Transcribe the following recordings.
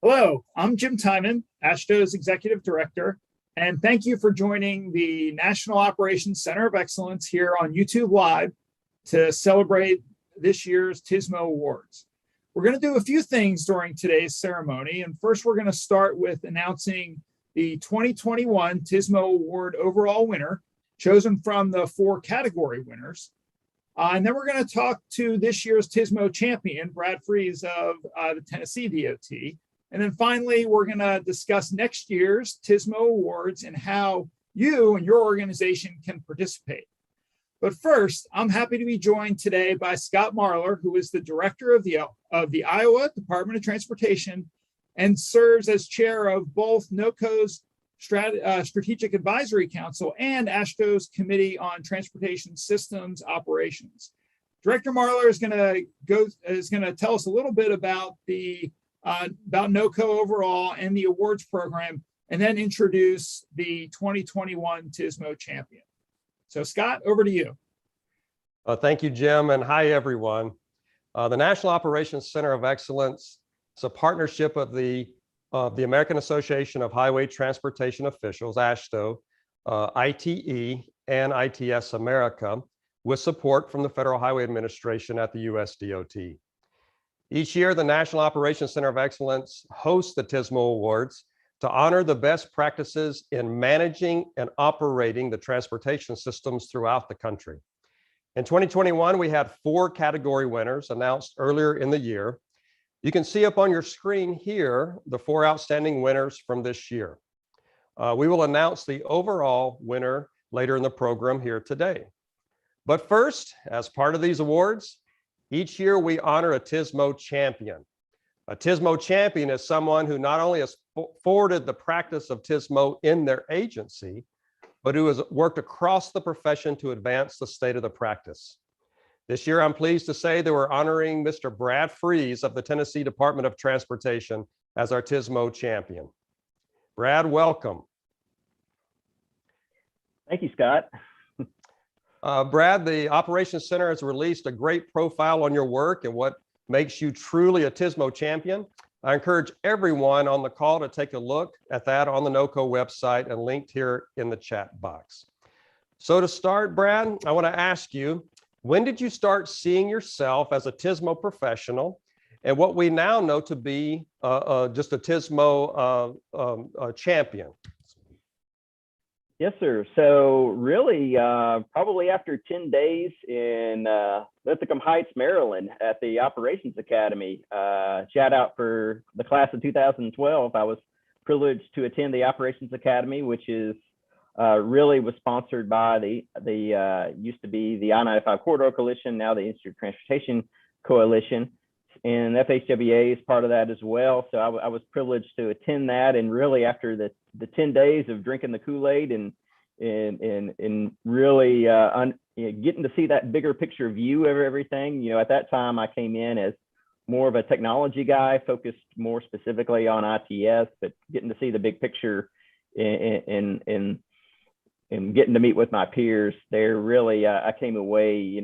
Hello, I'm Jim Timon, ASHTO's Executive Director, and thank you for joining the National Operations Center of Excellence here on YouTube Live to celebrate this year's TSMO Awards. We're going to do a few things during today's ceremony, and first we're going to start with announcing the 2021 TSMO Award overall winner, chosen from the 4 category winners. And then we're going to talk to this year's TSMO champion, Brad Fries of the Tennessee DOT. And then finally, we're going to discuss next year's TSMO Awards and how you and your organization can participate. But first, I'm happy to be joined today by Scott Marler, who is the director of the Iowa Department of Transportation and serves as chair of both NOCO's Strategic Advisory Council and ASHTO's Committee on Transportation Systems Operations. Director Marler is going to tell us a little bit about NOCO overall and the awards program, and then introduce the 2021 TSMO champion. So Scott, over to you. Thank you, Jim, and hi, everyone. The National Operations Center of Excellence is a partnership of the American Association of Highway Transportation Officials, ASHTO, ITE, and ITS America, with support from the Federal Highway Administration at the US DOT. Each year, the National Operations Center of Excellence hosts the TSMO Awards to honor the best practices in managing and operating the transportation systems throughout the country. In 2021, we had 4 category winners announced earlier in the year. You can see up on your screen here the 4 outstanding winners from this year. We will announce the overall winner later in the program here today. But first, as part of these awards, each year we honor a TSMO champion. A TSMO champion is someone who not only has forwarded the practice of TSMO in their agency, but who has worked across the profession to advance the state of the practice. This year, I'm pleased to say that we're honoring Mr. Brad Fries of the Tennessee Department of Transportation as our TSMO champion. Brad, Thank you, Scott. Brad, the Operations Center has released a great profile on your work and what makes you truly a TSMO champion. I encourage everyone on the call to take a look at that on the NOCO website and linked here in the chat box. So to start, Brad, I want to ask you, when did you start seeing yourself as a TSMO professional and what we now know to be just a TSMO champion? Yes, sir. So really, probably after 10 days in Linthicum Heights, Maryland at the Operations Academy. Shout out for the class of 2012. I was privileged to attend the Operations Academy, which is really was sponsored by the used to be the I-95 Corridor Coalition, now the Institute of Transportation Coalition. And FHWA is part of that as well. So I was privileged to attend that. And really after the 10 days of drinking the Kool-Aid and really getting to see that bigger picture view of everything, at that time I came in as more of a technology guy, focused more specifically on ITS, but getting to see the big picture and getting to meet with my peers there, really, I came away,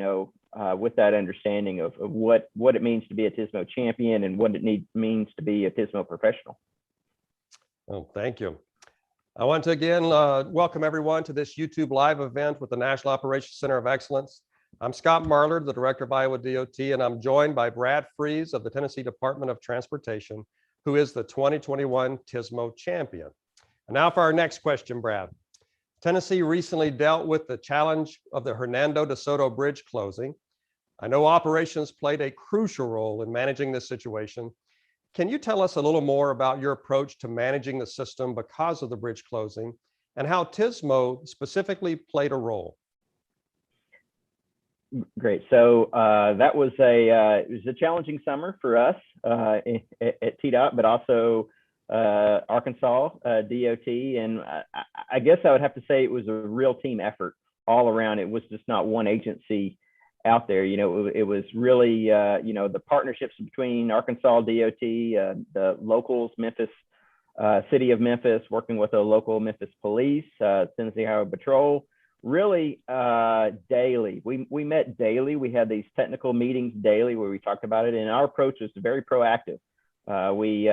with that understanding of what it means to be a TSMO champion and what it means to be a TSMO professional. Oh, thank you. I want to again welcome everyone to this YouTube live event with the National Operations Center of Excellence. I'm Scott Marler, the director of Iowa DOT, and I'm joined by Brad Fries of the Tennessee Department of Transportation, who is the 2021 TSMO champion. And now for our next question, Brad. Tennessee recently dealt with the challenge of the Hernando de Soto Bridge closing. I know operations played a crucial role in managing this situation. Can you tell us a little more about your approach to managing the system because of the bridge closing and how TSMO specifically played a role? Great. So that was it was a challenging summer for us at TDOT, but also Arkansas DOT. And I guess I would have to say it was a real team effort all around. It was just not one agency out there. It was really, the partnerships between Arkansas DOT, the locals, Memphis, city of Memphis, working with the local Memphis police, Tennessee Highway Patrol, really daily. We met daily. We had these technical meetings daily where we talked about it. And our approach was very proactive. We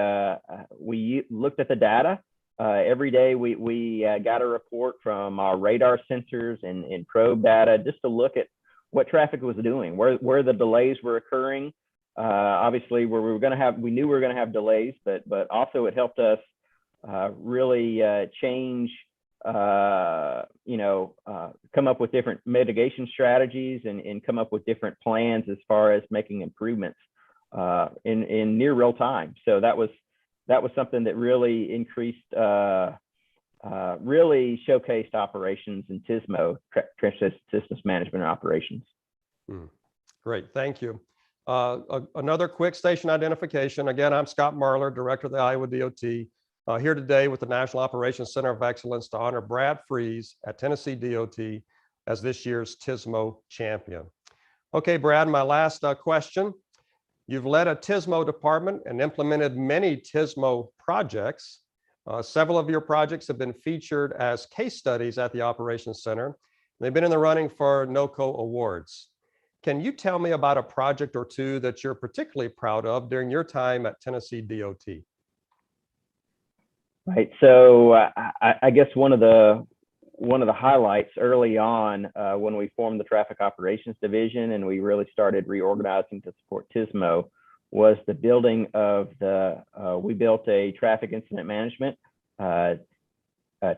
looked at the data. Every day we got a report from our radar sensors and probe data just to look at what traffic was doing, where the delays were occurring. Obviously, where we knew we were going to have delays, but also it helped us really change, come up with different mitigation strategies and come up with different plans as far as making improvements in near real time. So that was something that really increased, really showcased operations in TSMO, Transportation Systems Management and Operations. Great, thank you. Another quick station identification. Again, I'm Scott Marler, Director of the Iowa DOT, here today with the National Operations Center of Excellence to honor Brad Freeze at Tennessee DOT as this year's TSMO champion. Okay, Brad, my last question. You've led a TSMO department and implemented many TSMO projects. Several of your projects have been featured as case studies at the Operations Center. They've been in the running for NOCO awards. Can you tell me about a project or two that you're particularly proud of during your time at Tennessee DOT? Right. So I guess one of the highlights early on when we formed the Traffic Operations Division and we really started reorganizing to support TSMO was the building of we built a traffic incident management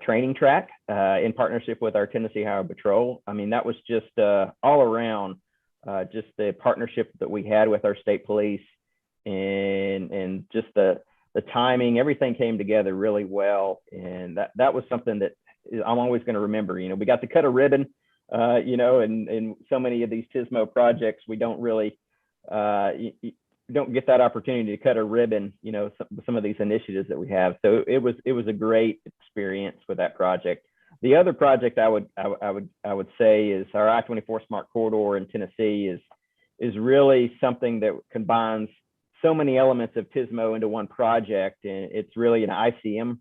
training track in partnership with our Tennessee Highway Patrol. I mean, that was just all around just the partnership that we had with our state police and just the timing, everything came together really well. And that was something that I'm always going to remember. We got to cut a ribbon, and so many of these TSMO projects, we don't really, don't get that opportunity to cut a ribbon, some of these initiatives that we have. So it was a great experience with that project. The other project I would say is our I-24 Smart Corridor in Tennessee is really something that combines so many elements of TSMO into one project, and it's really an ICM,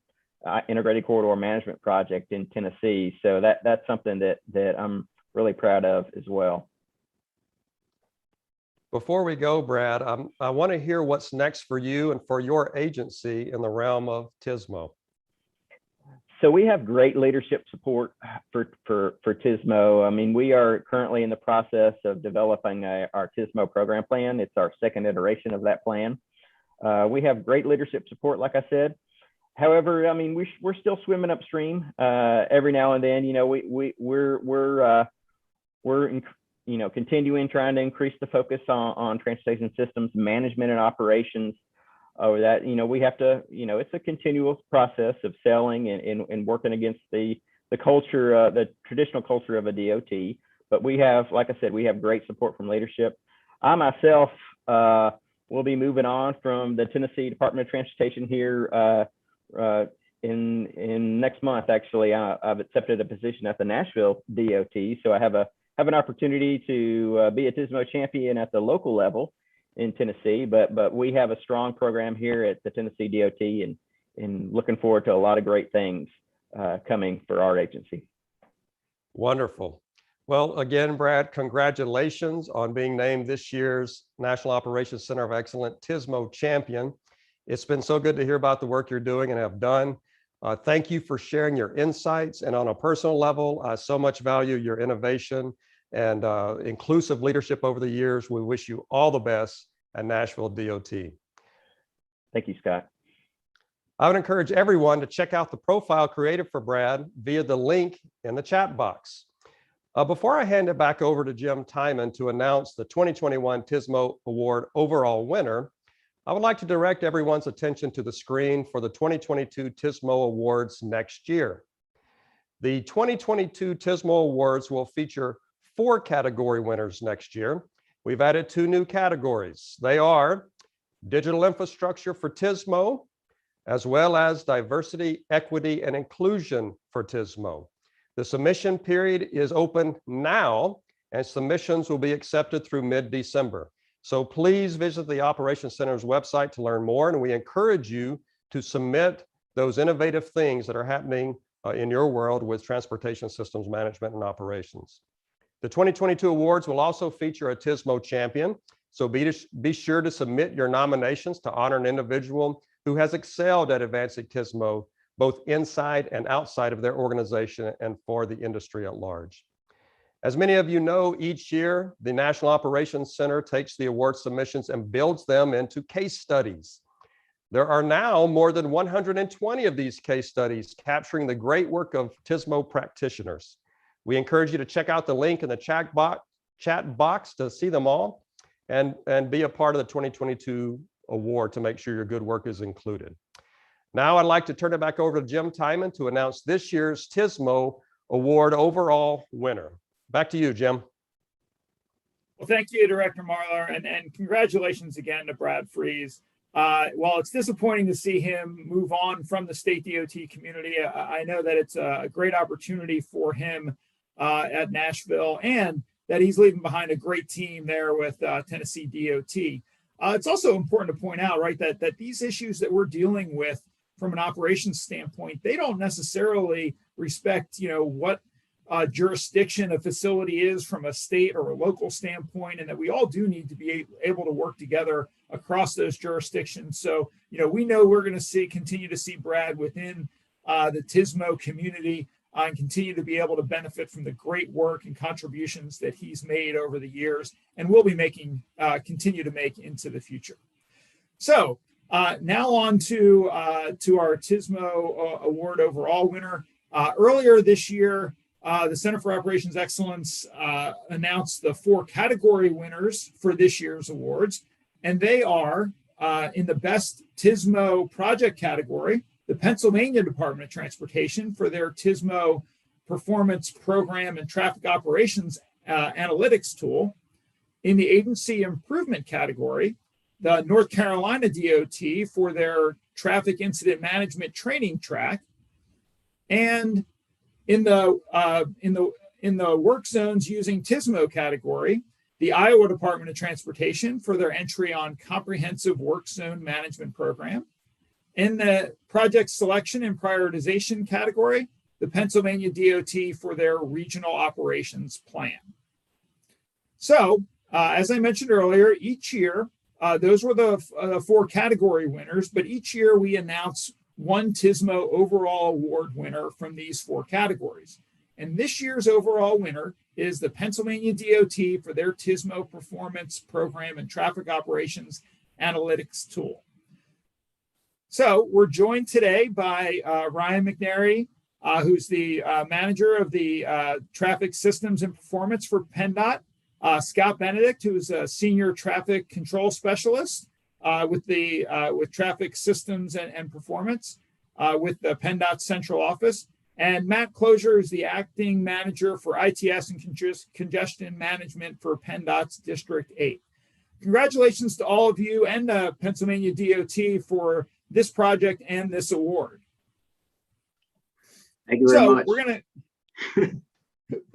Integrated Corridor Management project in Tennessee. So that's something that I'm really proud of as well. Before we go, Brad, I want to hear what's next for you and for your agency in the realm of TSMO. So we have great leadership support for TSMO. I mean, we are currently in the process of developing our TSMO program plan. It's our second iteration of that plan. We have great leadership support, like I said. However, I mean, we're still swimming upstream every now and then. We're continuing trying to increase the focus on transportation systems management and operations. Or that, we have to, it's a continual process of selling and working against the culture, the traditional culture of a DOT. But we have, like I said, we have great support from leadership. I myself will be moving on from the Tennessee Department of Transportation here in next month. Actually, I've accepted a position at the Nashville DOT, so I have an opportunity to be a TSMO champion at the local level in Tennessee, but we have a strong program here at the Tennessee DOT and looking forward to a lot of great things coming for our agency. Wonderful. Well, again, Brad, congratulations on being named this year's National Operations Center of Excellence TSMO champion. It's been so good to hear about the work you're doing and have done. Thank you for sharing your insights, and on a personal level, I so much value your innovation and inclusive leadership over the years. We wish you all the best at Nashville DOT. Thank you, Scott. I would encourage everyone to check out the profile created for Brad via the link in the chat box. Before I hand it back over to Jim Timon to announce the 2021 TSMO Award overall winner, I would like to direct everyone's attention to the screen for the 2022 TSMO Awards next year. The 2022 TSMO Awards will feature 4 category winners next year. We've added 2 new categories. They are Digital Infrastructure for TSMO, as well as Diversity, Equity, and Inclusion for TSMO. The submission period is open now, and submissions will be accepted through mid-December. So please visit the Operations Center's website to learn more, and we encourage you to submit those innovative things that are happening in your world with transportation systems management and operations. The 2022 awards will also feature a TSMO champion, So be sure to submit your nominations to honor an individual who has excelled at advancing TSMO, both inside and outside of their organization and for the industry at large. As many of you know, each year, the National Operations Center takes the award submissions and builds them into case studies. There are now more than 120 of these case studies capturing the great work of TSMO practitioners. We encourage you to check out the link in the chat box to see them all and be a part of the 2022 award to make sure your good work is included. Now I'd like to turn it back over to Jim Timon to announce this year's TSMO Award overall winner. Back to you, Jim. Well, thank you, Director Marlar, and congratulations again to Brad Freeze. While it's disappointing to see him move on from the state DOT community, I know that it's a great opportunity for him at Nashville, and that he's leaving behind a great team there with Tennessee DOT. It's also important to point out, right, that these issues that we're dealing with from an operations standpoint, they don't necessarily respect, what jurisdiction a facility is from a state or a local standpoint, and that we all do need to be able to work together across those jurisdictions. So, we know we're going to continue to see Brad within the TSMO community and continue to be able to benefit from the great work and contributions that he's made over the years and will be continue to make into the future. So now on to our TSMO Award overall winner. Earlier this year, the Center for Operations Excellence announced the 4 category winners for this year's awards, and they are in the Best TSMO Project category, the Pennsylvania Department of Transportation for their TSMO Performance Program and Traffic Operations Analytics tool. In the Agency Improvement category, the North Carolina DOT for their Traffic Incident Management Training track, and in the work zones using TSMO category, the Iowa Department of Transportation for their entry on Comprehensive Work Zone Management Program. In the Project Selection and Prioritization category, the Pennsylvania DOT for their Regional Operations Plan. So, as I mentioned earlier, each year, those were the 4 category winners, but each year we announce one TSMO overall award winner from these 4 categories. And this year's overall winner is the Pennsylvania DOT for their TSMO Performance Program and Traffic Operations Analytics tool. So we're joined today by Ryan McNary, who's the manager of the Traffic Systems and Performance for PennDOT, Scott Benedict, who is a senior traffic control specialist with Traffic Systems and Performance with the PennDOT Central Office, and Matt Closure, who's the acting manager for ITS and congestion management for PennDOT's District 8. Congratulations to all of you and Pennsylvania DOT for this project and this award. Thank you very much. We're gonna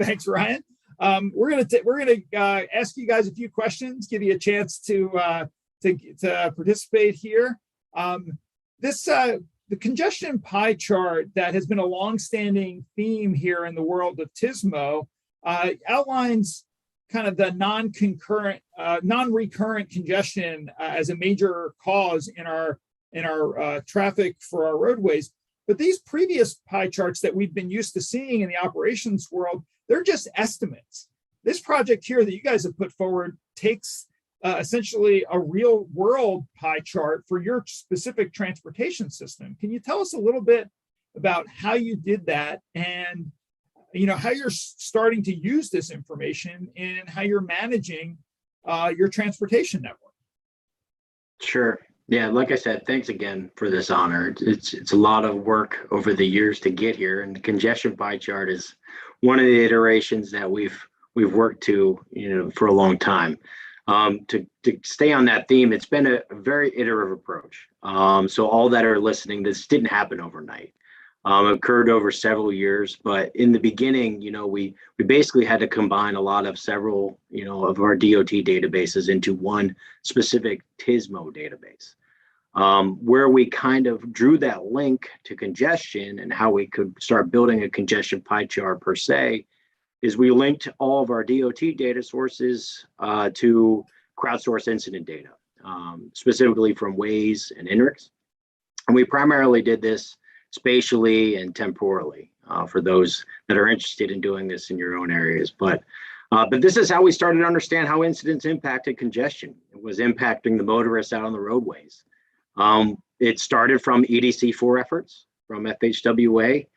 thanks, Ryan. We're gonna ask you guys a few questions, give you a chance to participate here. The congestion pie chart that has been a longstanding theme here in the world of TSMO outlines kind of the non-recurrent congestion as a major cause in our traffic for our roadways. But these previous pie charts that we've been used to seeing in the operations world, they're just estimates. This project here that you guys have put forward takes essentially a real world pie chart for your specific transportation system. Can you tell us a little bit about how you did that and how you're starting to use this information and how you're managing your transportation network? Sure. Yeah, like I said, thanks again for this honor. It's a lot of work over the years to get here, and the congestion pie chart is one of the iterations that we've worked to for a long time. To stay on that theme, it's been a very iterative approach. So all that are listening, this didn't happen overnight. It occurred over several years, but in the beginning, we basically had to combine a lot of several, of our DOT databases into one specific TSMO database, where we kind of drew that link to congestion and how we could start building a congestion pie chart per se, is we linked all of our DOT data sources to crowdsource incident data, specifically from Waze and INRIX. And we primarily did this spatially and temporally for those that are interested in doing this in your own areas. But this is how we started to understand how incidents impacted congestion. It was impacting the motorists out on the roadways. It started from EDC4 efforts from FHWA.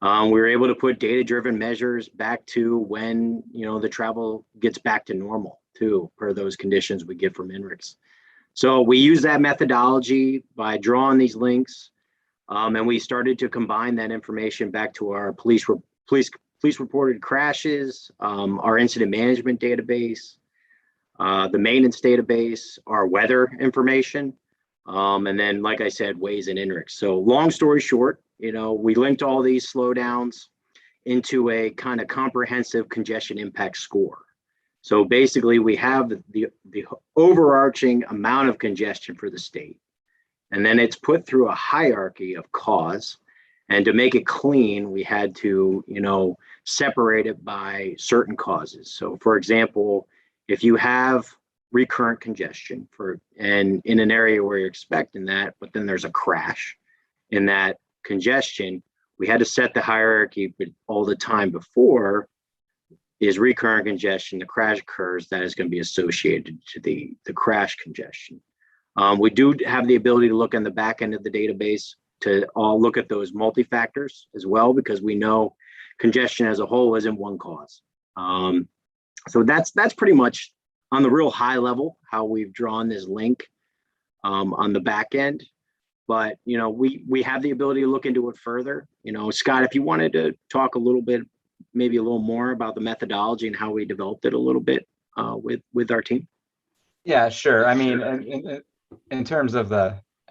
We were able to put data-driven measures back to when the travel gets back to normal too, per those conditions we get from INRIX. So we use that methodology by drawing these links, and we started to combine that information back to our police reported crashes, our incident management database, the maintenance database, our weather information, and then, like I said, Waze and INRIX. So long story short, we linked all these slowdowns into a kind of comprehensive congestion impact score. So basically, we have the overarching amount of congestion for the state, and then it's put through a hierarchy of cause. And to make it clean, we had to, separate it by certain causes. So, for example, if you have recurrent congestion and in an area where you're expecting that, but then there's a crash in that congestion, we had to set the hierarchy, but all the time before is recurrent congestion, the crash occurs, that is going to be associated to the crash congestion. We do have the ability to look in the back end of the database to all look at those multi-factors as well, because we know congestion as a whole isn't one cause. So that's pretty much on the real high level how we've drawn this link on the back end. But we have the ability to look into it further. Scott, if you wanted to talk a little bit, maybe a little more about the methodology and how we developed it a little bit with our team. Yeah, sure. I mean, in terms of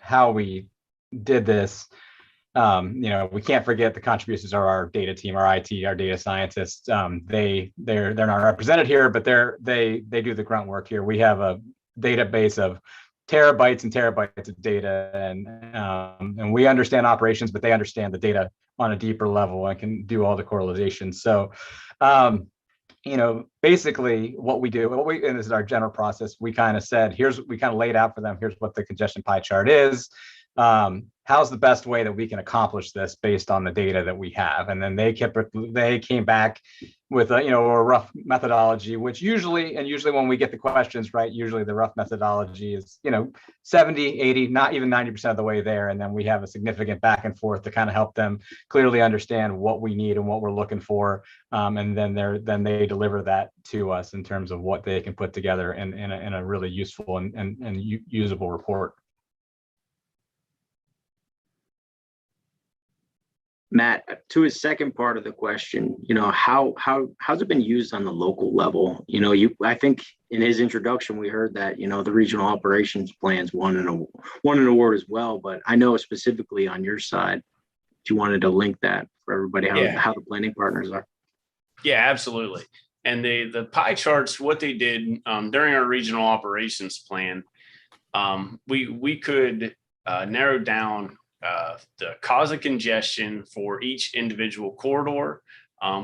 how we did this, we can't forget the contributions of our data team, our IT, our data scientists. They're not represented here, but they do the grunt work here. We have a database of terabytes and terabytes of data, and we understand operations, but they understand the data on a deeper level and can do all the correlations. So, basically what we do, and this is our general process, we kind of said, we kind of laid out for them, here's what the congestion pie chart is. How's the best way that we can accomplish this based on the data that we have? And then they came back with a rough methodology, which usually when we get the questions right, usually the rough methodology is 70, 80, not even 90% of the way there. And then we have a significant back and forth to kind of help them clearly understand what we need and what we're looking for. And then they deliver that to us in terms of what they can put together in a really useful and usable report. Matt, to his second part of the question, how's it been used on the local level? I think in his introduction we heard that the regional operations plans won an award as well. But I know specifically on your side, if you wanted to link that for everybody, how the planning partners are. Yeah, absolutely. And the pie charts, what they did during our regional operations plan, we could narrow down the cause of congestion for each individual corridor.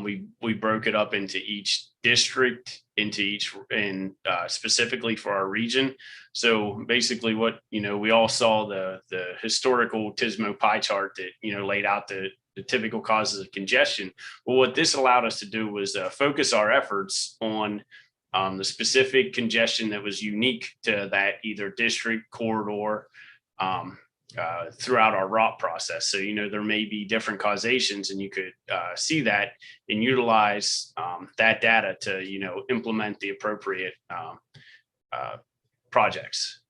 We broke it up into each district, and specifically for our region. So basically what, we all saw the historical TSMO pie chart that, laid out the typical causes of congestion. Well, what this allowed us to do was focus our efforts on the specific congestion that was unique to that either district, corridor, throughout our ROP process. So, there may be different causations, and you could see that and utilize that data to, implement the appropriate projects.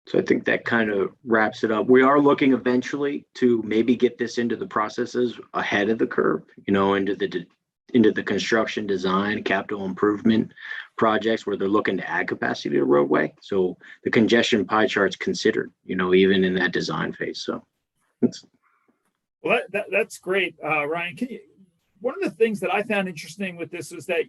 So I think that kind of wraps it up. We are looking eventually to maybe get this into the processes ahead of the curve, into the construction design, capital improvement projects where they're looking to add capacity to the roadway. So the congestion pie chart's considered, even in that design phase. So that's great. Ryan, one of the things that I found interesting with this is that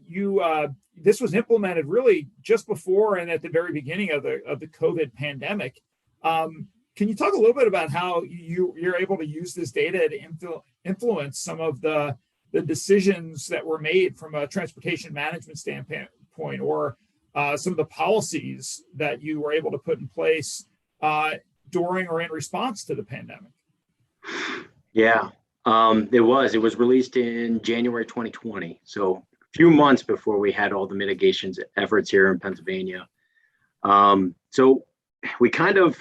this was implemented really just before and at the very beginning of the COVID pandemic. Can you talk a little bit about how you're able to use this data to influence some of the the decisions that were made from a transportation management standpoint, or some of the policies that you were able to put in place during or in response to the pandemic? Yeah, it was released in January 2020. So a few months before we had all the mitigations efforts here in Pennsylvania. So we kind of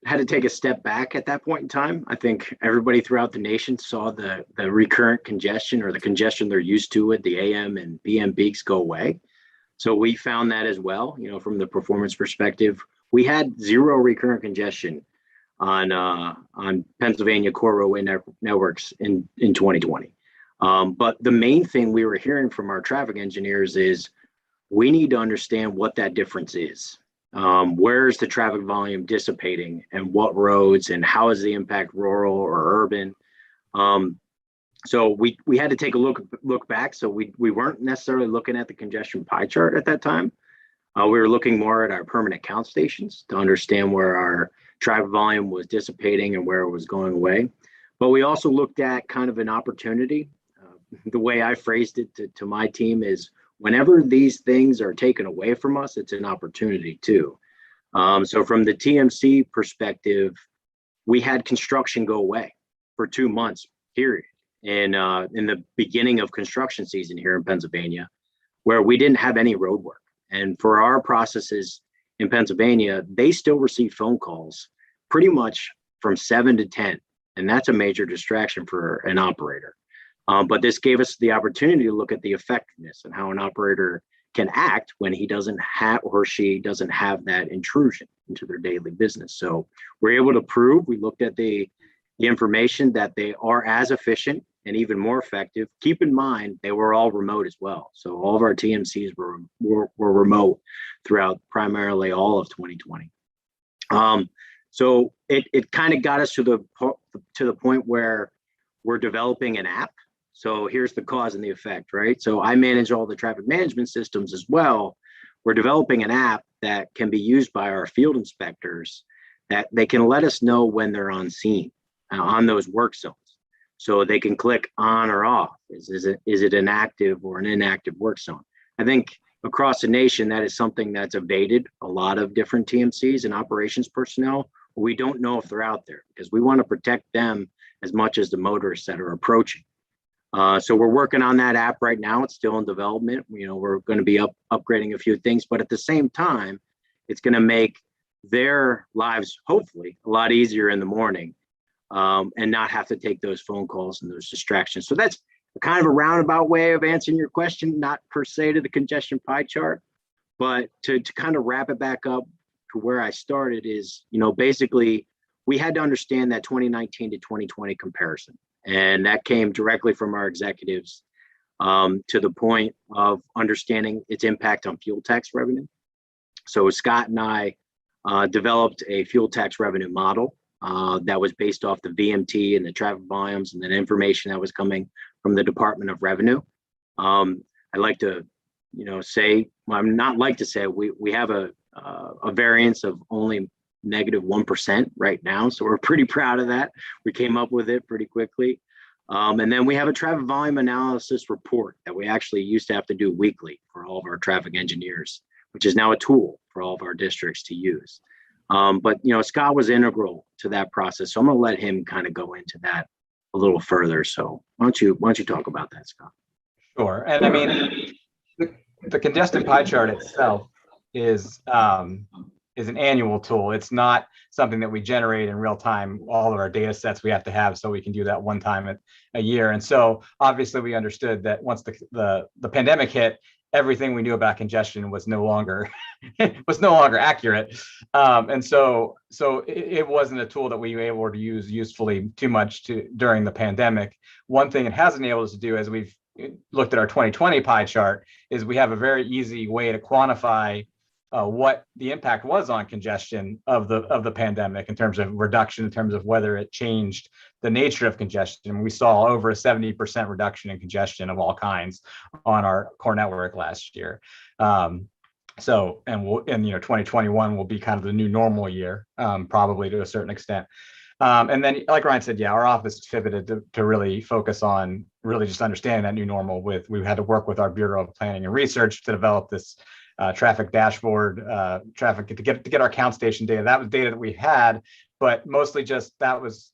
had to take a step back at that point in time. I think everybody throughout the nation saw the recurrent congestion, or the congestion they're used to at the AM and PM peaks, go away. So we found that as well, from the performance perspective. We had zero recurrent congestion on Pennsylvania core roadway networks in 2020. But the main thing we were hearing from our traffic engineers is we need to understand what that difference is. Where is the traffic volume dissipating, and what roads, and how is the impact rural or urban? So we had to take a look back. So we weren't necessarily looking at the congestion pie chart at that time. We were looking more at our permanent count stations to understand where our traffic volume was dissipating and where it was going away. But we also looked at kind of an opportunity. The way I phrased it to my team is, whenever these things are taken away from us, it's an opportunity too. So from the TMC perspective, we had construction go away for 2 months, period. And in the beginning of construction season here in Pennsylvania, where we didn't have any road work. And for our processes in Pennsylvania, they still receive phone calls pretty much from 7 to 10. And that's a major distraction for an operator. But this gave us the opportunity to look at the effectiveness and how an operator can act when he doesn't have, or she doesn't have, that intrusion into their daily business. So we're able to prove, we looked at the information, that they are as efficient and even more effective. Keep in mind, they were all remote as well. So all of our TMCs were remote throughout primarily all of 2020. So it kind of got us to the point where we're developing an app. So here's the cause and the effect, right? So I manage all the traffic management systems as well. We're developing an app that can be used by our field inspectors, that they can let us know when they're on scene on those work zones. So they can click on or off. Is it an active or an inactive work zone? I think across the nation, that is something that's evaded a lot of different TMCs and operations personnel. We don't know if they're out there, because we want to protect them as much as the motorists that are approaching. So we're working on that app right now. It's still in development. We're going to be upgrading a few things, but at the same time, it's going to make their lives hopefully a lot easier in the morning, and not have to take those phone calls and those distractions. So that's kind of a roundabout way of answering your question, not per se to the congestion pie chart, but to kind of wrap it back up to where I started is, basically we had to understand that 2019 to 2020 comparison. And that came directly from our executives, to the point of understanding its impact on fuel tax revenue. So Scott and I developed a fuel tax revenue model that was based off the VMT and the traffic volumes and the information that was coming from the Department of Revenue. I like to, say, well, I'm not like to say, we have a variance of only -1% right now. So we're pretty proud of that. We came up with it pretty quickly. And then we have a traffic volume analysis report that we actually used to have to do weekly for all of our traffic engineers, which is now a tool for all of our districts to use. But Scott was integral to that process. So I'm going to let him kind of go into that a little further. So why don't you talk about that, Scott? Sure. And I mean, the congestion pie chart itself is an annual tool. It's not something that we generate in real time. All of our data sets we have to have, so we can do that one time a year. And so obviously we understood that once the pandemic hit, everything we knew about congestion was no longer accurate. And so it wasn't a tool that we were able to use usefully too much during the pandemic. One thing it has enabled us to do, as we've looked at our 2020 pie chart, is we have a very easy way to quantify what the impact was on congestion of the pandemic, in terms of reduction, in terms of whether it changed the nature of congestion. We saw over a 70% reduction in congestion of all kinds on our core network last year. So 2021 will be kind of the new normal year, probably to a certain extent. And then, like Ryan said, yeah, our office pivoted to really focus on really just understanding that new normal. We had to work with our Bureau of Planning and Research to develop this traffic dashboard, traffic to get our count station data. That was data that we had, but mostly just that was,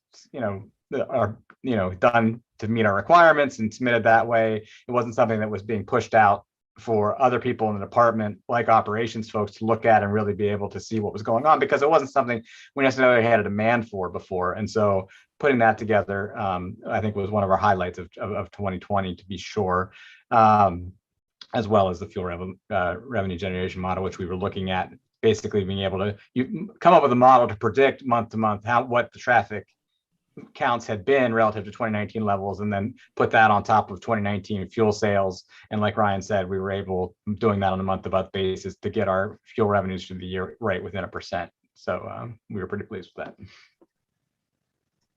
done to meet our requirements and submitted that way. It wasn't something that was being pushed out for other people in the department, like operations folks, to look at and really be able to see what was going on, because it wasn't something we necessarily had a demand for before. And so putting that together, I think was one of our highlights of 2020, to be sure, as well as the fuel revenue generation model, which we were looking at, basically being able to come up with a model to predict month to month what the traffic counts had been relative to 2019 levels, and then put that on top of 2019 fuel sales. And like Ryan said, we were able, doing that on a month-to-month basis, to get our fuel revenues for the year right within 1%. So we were pretty pleased with that.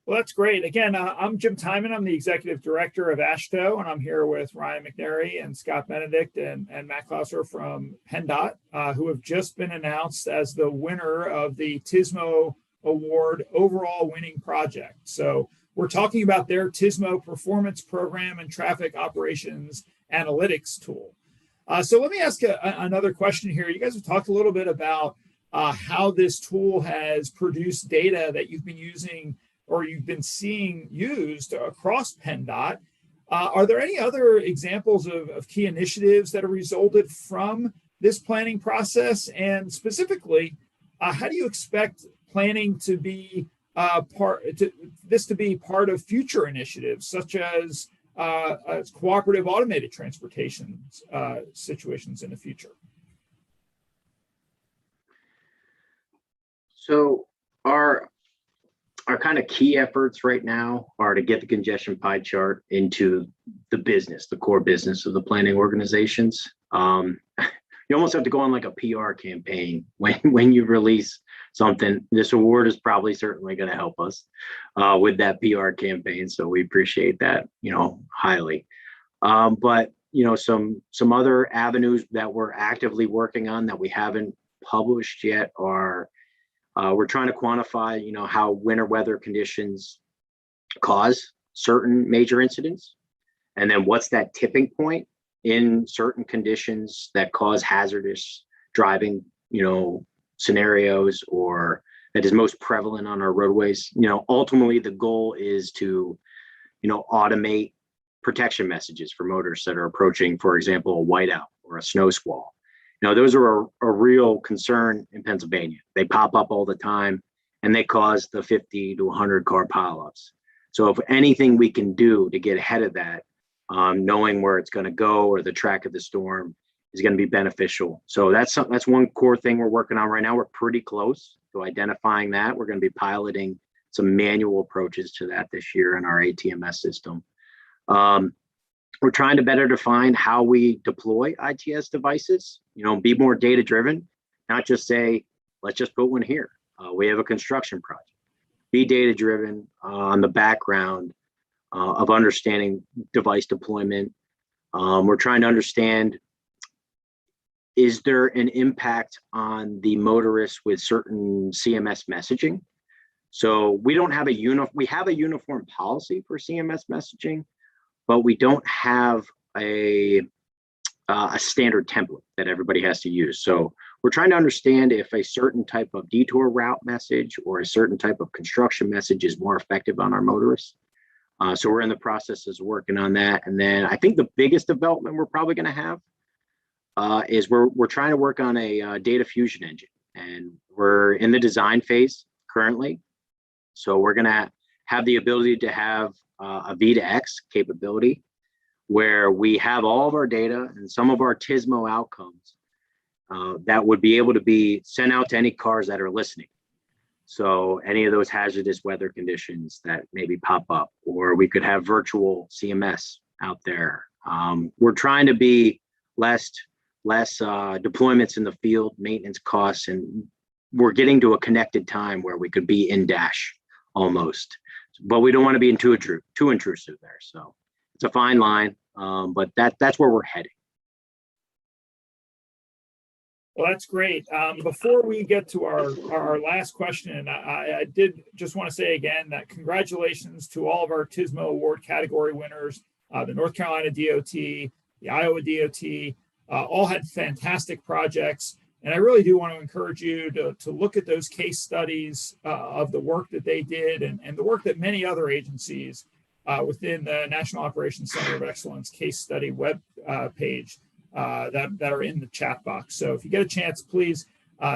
Well, that's great. Again, I'm Jim Timon. I'm the executive director of AASHTO, and I'm here with Ryan McNary and Scott Benedict and Matt Klauser from PennDOT, who have just been announced as the winner of the TSMO Award overall winning project. So we're talking about their TSMO performance program and traffic operations analytics tool. So let me ask another question here. You guys have talked a little bit about how this tool has produced data that you've been using or you've been seeing used across PennDOT. Are there any other examples of key initiatives that have resulted from this planning process? And specifically, how do you expect planning to be part of future initiatives, such as cooperative automated transportation situations in the future? So our kind of key efforts right now are to get the congestion pie chart into the core business of the planning organizations. You almost have to go on like a PR campaign when you release something. This award is probably certainly going to help us with that PR campaign. So we appreciate that, highly. But some other avenues that we're actively working on that we haven't published yet are we're trying to quantify, how winter weather conditions cause certain major incidents, and then what's that tipping point in certain conditions that cause hazardous driving, scenarios, or that is most prevalent on our roadways. Ultimately the goal is to, automate protection messages for motorists that are approaching, for example, a whiteout or a snow squall. Those are a real concern in Pennsylvania. They pop up all the time, and they cause the 50 to 100 car pileups. So if anything we can do to get ahead of that, knowing where it's going to go or the track of the storm, is going to be beneficial. So that's one core thing we're working on right now. We're pretty close to identifying that. We're going to be piloting some manual approaches to that this year in our ATMS system. We're trying to better define how we deploy ITS devices, be more data driven, not just say, let's just put one here. We have a construction project. Be data driven on the background of understanding device deployment. We're trying to understand, is there an impact on the motorists with certain CMS messaging? So we don't have we have a uniform policy for CMS messaging, but we don't have a standard template that everybody has to use. So we're trying to understand if a certain type of detour route message or a certain type of construction message is more effective on our motorists. So we're in the process of working on that. And then I think the biggest development we're probably going to have is we're trying to work on a data fusion engine, and we're in the design phase currently. So we're going to have the ability to have a V2X capability where we have all of our data and some of our TSMO outcomes that would be able to be sent out to any cars that are listening. So any of those hazardous weather conditions that maybe pop up, or we could have virtual CMS out there. We're trying to be less deployments in the field, maintenance costs, and we're getting to a connected time where we could be in dash almost, but we don't want to be too intrusive there. So it's a fine line, but that's where we're heading. Well, that's great. Before we get to our last question, I did just want to say again that congratulations to all of our TSMO award category winners, the North Carolina DOT, the Iowa DOT, all had fantastic projects. And I really do want to encourage you to look at those case studies of the work that they did and the work that many other agencies within the National Operations Center of Excellence case study web page that are in the chat box. So if you get a chance, please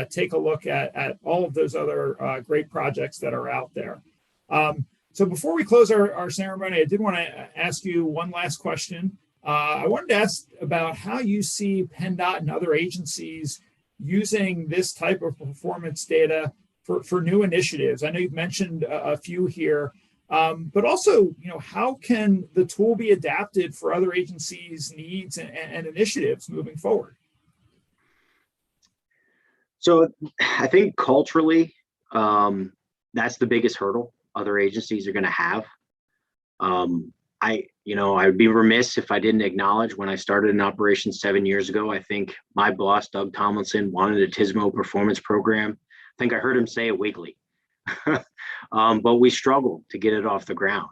take a look at all of those other great projects that are out there. So before we close our ceremony, I did want to ask you one last question. I wanted to ask about how you see PennDOT and other agencies using this type of performance data for new initiatives. I know you've mentioned a few here, but also, how can the tool be adapted for other agencies' needs and initiatives moving forward? So I think culturally, that's the biggest hurdle other agencies are going to have. I would be remiss if I didn't acknowledge when I started in operations 7 years ago, I think my boss, Doug Tomlinson, wanted a TSMO performance program. I think I heard him say it weekly, but we struggled to get it off the ground.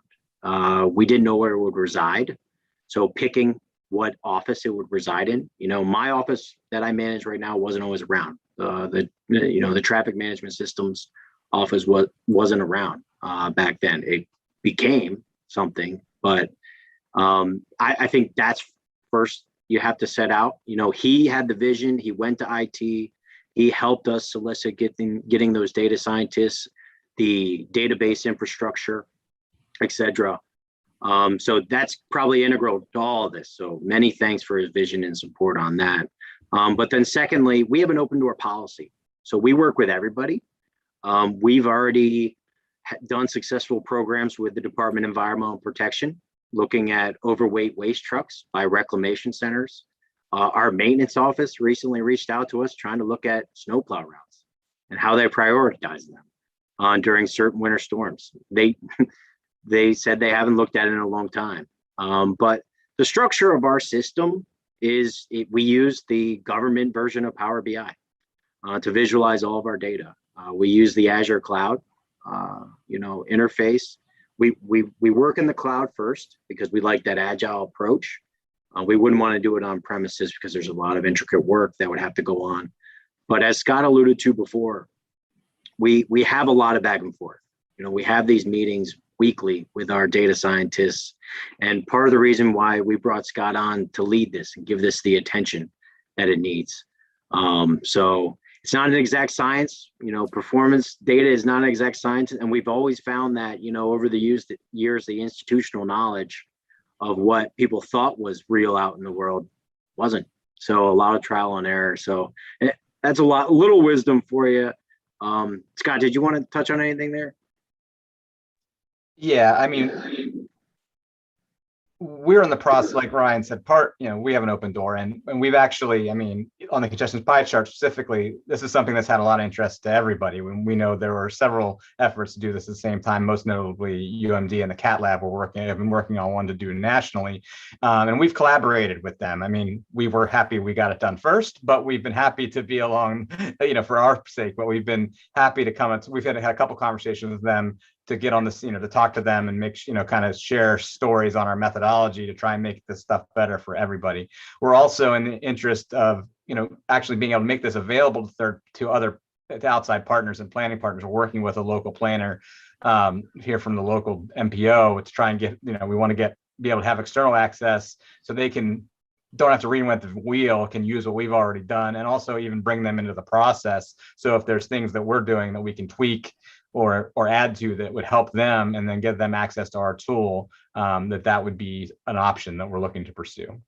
We didn't know where it would reside. So picking what office it would reside in, my office that I manage right now wasn't always around. The traffic management systems office wasn't around back then. It became something, but I think that's first you have to set out. He had the vision. He went to IT. He helped us solicit getting those data scientists, the database infrastructure, etc. So that's probably integral to all of this. So many thanks for his vision and support on that. But then secondly, we have an open door policy. So we work with everybody. We've already done successful programs with the Department of Environmental Protection, looking at overweight waste trucks by reclamation centers. Our maintenance office recently reached out to us trying to look at snowplow routes and how they prioritize them during certain winter storms. They said they haven't looked at it in a long time. But the structure of our system is we use the government version of Power BI to visualize all of our data. We use the Azure cloud, interface. We work in the cloud first because we like that agile approach. We wouldn't want to do it on premises because there's a lot of intricate work that would have to go on. But as Scott alluded to before, we have a lot of back and forth. We have these meetings weekly with our data scientists. And part of the reason why we brought Scott on to lead this and give this the attention that it needs. So it's not an exact science, performance data is not an exact science. And we've always found that, over the years, the institutional knowledge of what people thought was real out in the world wasn't. So a lot of trial and error. So that's a little wisdom for you. Scott, did you want to touch on anything there? Yeah, I mean, we're in the process, like Ryan said, we have an open door and we've actually, on the congestion pie chart specifically, this is something that's had a lot of interest to everybody. When we know there were several efforts to do this at the same time, most notably UMD and the CAT lab have been working on one to do nationally. And we've collaborated with them. We were happy we got it done first, but we've been happy to be along, for our sake, but we've been happy to come. We've had a couple conversations with them to get on this, to talk to them and make, kind of share stories on our methodology to try and make this stuff better for everybody. We're also in the interest of, actually being able to make this available to outside partners and planning partners. We're working with a local planner here from the local MPO to try and get, we want to be able to have external access so they don't have to reinvent the wheel, can use what we've already done, and also even bring them into the process. So if there's things that we're doing that we can tweak or add to that would help them and then give them access to our tool, that would be an option that we're looking to pursue.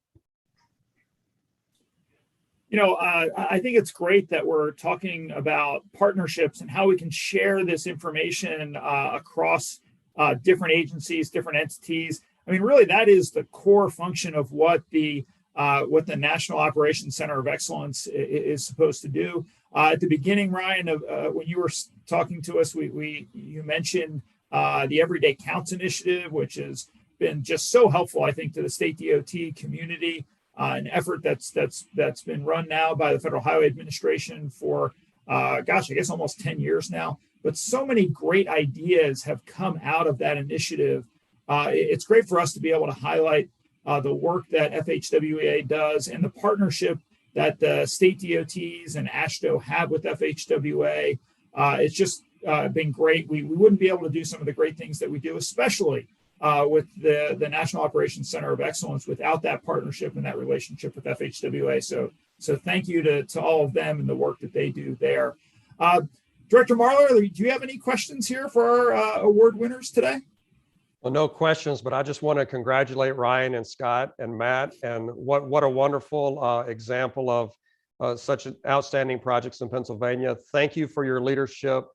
I think it's great that we're talking about partnerships and how we can share this information across different agencies, different entities. Really, that is the core function of what the National Operations Center of Excellence is supposed to do. At the beginning, Ryan, when you were talking to us, you mentioned the Everyday Counts initiative, which has been just so helpful, I think, to the state DOT community. an effort that's been run now by the Federal Highway Administration for, gosh, I guess almost 10 years now. But so many great ideas have come out of that initiative. It's great for us to be able to highlight the work that FHWA does and the partnership that the state DOTs and AASHTO have with FHWA. It's just been great. We wouldn't be able to do some of the great things that we do, especially with the National Operations Center of Excellence, without that partnership and that relationship with FHWA. So thank you to all of them and the work that they do there. Director Marler, do you have any questions here for our award winners today? Well, no questions, but I just want to congratulate Ryan and Scott and Matt, and what a wonderful example of such outstanding projects in Pennsylvania. Thank you for your leadership,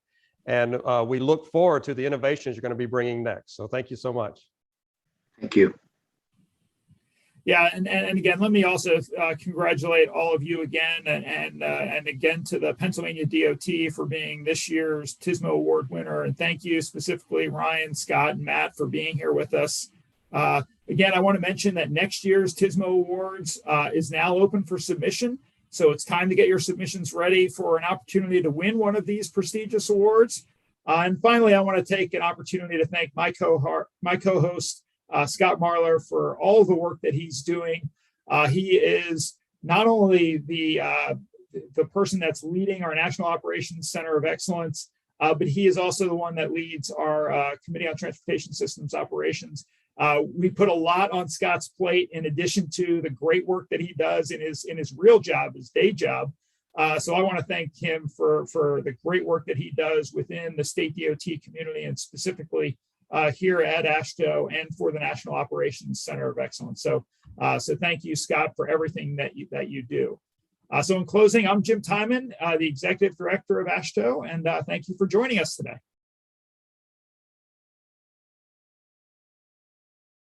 and we look forward to the innovations you're going to be bringing next. So thank you so much. Thank you. Yeah, and again, let me also congratulate all of you again, and again to the Pennsylvania DOT for being this year's TSMO Award winner. And thank you specifically, Ryan, Scott, and Matt, for being here with us. Again, I want to mention that next year's TSMO Awards is now open for submission. So it's time to get your submissions ready for an opportunity to win one of these prestigious awards. And finally, I want to take an opportunity to thank my co-host, Scott Marler, for all the work that he's doing. He is not only the person that's leading our National Operations Center of Excellence, but he is also the one that leads our Committee on Transportation Systems Operations. We put a lot on Scott's plate in addition to the great work that he does in his real job, his day job. So I want to thank him for the great work that he does within the state DOT community, and specifically here at AASHTO and for the National Operations Center of Excellence. So thank you, Scott, for everything that you do. So in closing, I'm Jim Timon, the Executive Director of AASHTO, and thank you for joining us today.